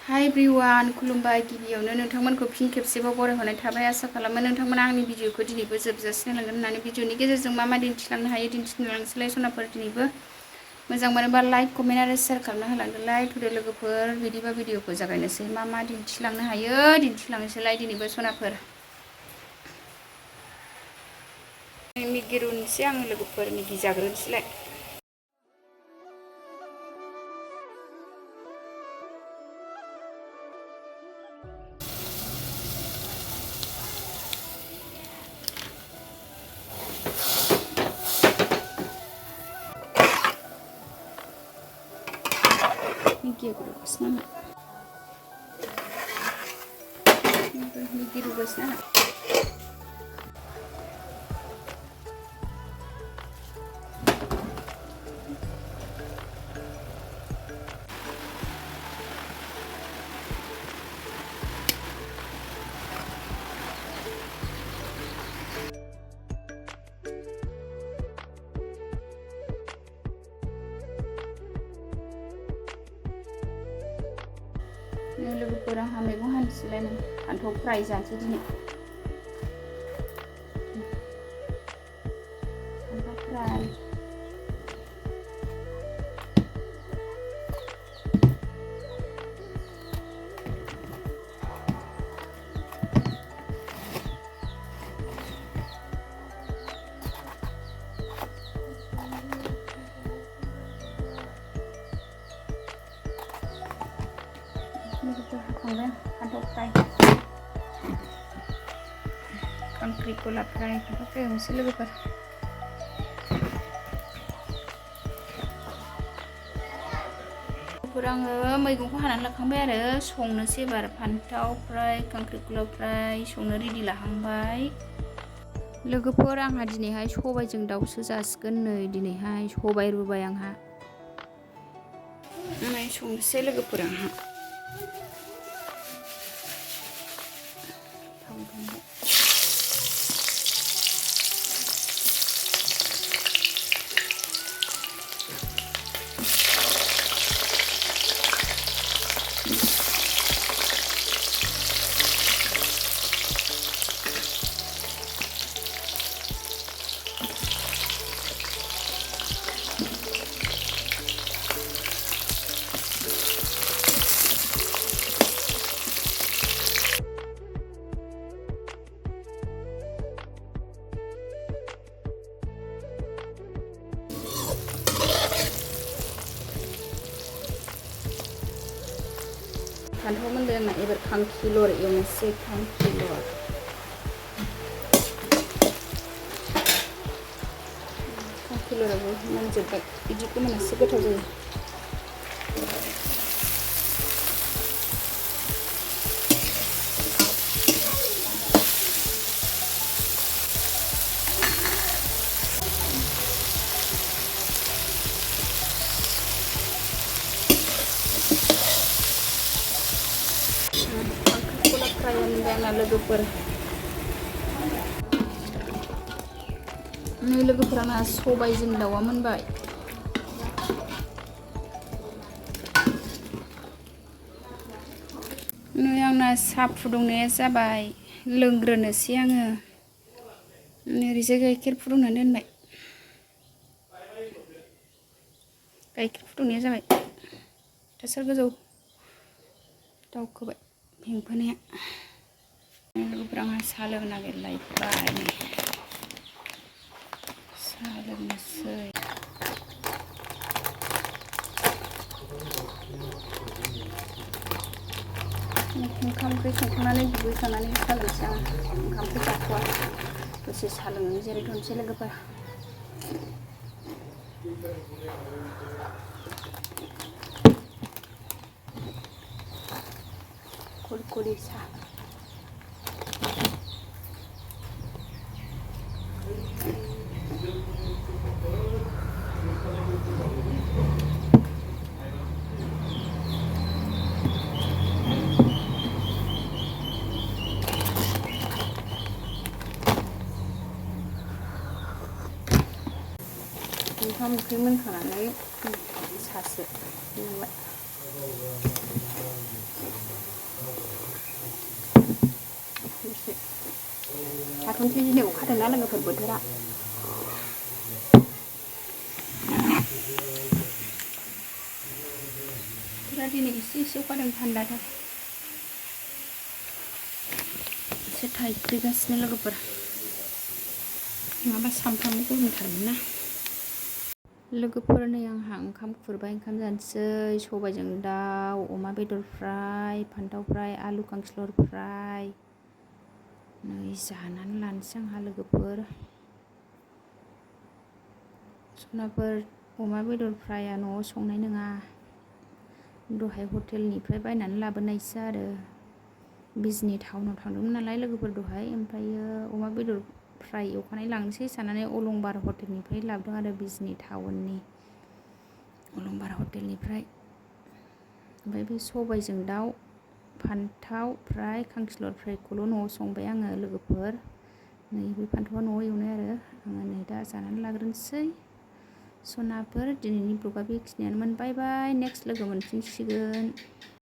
हाय एभ्रिवान खुलुमबाय गिबियावनो नोंथांमोनखौ फिन खेबसेबाव बरायहरनाय थाबाय आसा खालामो नोंथांमोना आंनि भिडिअखौ दिनैबो जोबजासिम नायलांगोन होननानै भिडिअनि गेजेरजों मा दिन्थिलांनो हायो दिन्थिलांनोसैलाय सनाफोर दिनैबो मोजां मोनोबा लाइक कमेन्ट आरो शेयार खालामना होलांदोलाय थुदो लोगोफोर बिदिबा भिडिअखौ जागायनोसै मा दिन्थिलांनो हायो दिन्थिलांनोसैलाय दिनैबो सनाफोर मिगि रुनोसै आङो लोगोफोर मिगि जाग्रोनोसैलाय मिगि रुगासिनो लोगोफोर आंहा मैगं हानोसैलाय फान्थाव फ्राय जानोसै दिनै फान्थाव फ्राय फान्थाव फ्राय खांख्रिखला फ्राय फान्थाव फ्राय एवनोसै लोगोफोर आङो मैगंखौ हानानै लाखांबाय आरो संनोसै एबार फान्थाव फ्राय खांख्रिखला फ्राय संनो रेडि लाहांबाय लोगोफोर आंहा दिनैहाय सबाइजों दाउसो जासिगोन नै दिनैहाय सबाइ रुबाय आंहा संनोसै लोगोफोर आंहा फान्थाव मोनबाय आंना एबार खांखिलर एवनोसै खांखिलराबो मोनजोब्बाय बिदिखौ मोनासो गोथाव जायो आंना लोगोफोर नै लोगोफोर आंना सबाइजों दाउआ मोनबाय नै आंना साहा फुदुंनाया जाबाय लोंग्रोनोसै आङो ओरैजाय गाइखेर फुदुंनानै दोनबाय गाइखेर फुदुंनाया जाबाय थासार गोजौ दावखोबाय फेंफोनाया लोगोफोर आंहा साहा लोंनो नागिरलायबाय साहा लोंनोसै ओंखाम ओंख्रि संखांनानै दुगैखांनानै साहा लोंसै आं ओंखाम ओंख्रि जाथ'वा दसे साहा लोंनानै जिरायथ'नोसै लोगोफोर कुरकुरि साहा ओंखाम ओंख्रि मोनखांनानै सासे लाथ'नोसै दिनै अखा हादोंना लोगोफोर बोथोरा। बोथोरा दिनै एसे अखा हादों थान्दाथार। एसे थाइफ्रिगासिनो लोगोफोर। नङाबा सामफ्रामबो गरमथारमोन ना। लोगोफोर नै आंहा ओंखाम खुरबाय, ओंखाम जानोसै। सबायजों दाउ, अमा बेदर फ्राय, फान्थाव फ्राय, आलु खांखिलर फ्राय। नै जानानै लानोसै आंहा लोगोफोर। सनाफोर अमा बेदर फ्राया न'आव संनाय नङा, दहाय हटेलनिफ्राय बायनानै लाबोनायसो आरो। बिजनि टाउनाव थांदोंमोन नालाय लोगोफोर दहाय, ओमफ्रायो अमा बेदर फ्राय एवखानाय लांनोसै साननानै अलंबार हटेलनिफ्राय लाबोदों आरो बिजनि टाउननि अलंबार हटेलनिफ्राय। ओमफ्राय बे सबायजों दाउ, फान्थाव फ्राय, खांखिलर फ्रायखौल' न'आव संबाय आङो लोगोफोर। नै बे फान्थावआ न'आव एवनाय आरो। आङो नै दा जानानै लाग्रोनोसै। सनाफोर दिनैनि ब्लगा बेखिनियानोमोन। बाय बाय, नेक्स्ट लोगो मोनफिनसिगोन।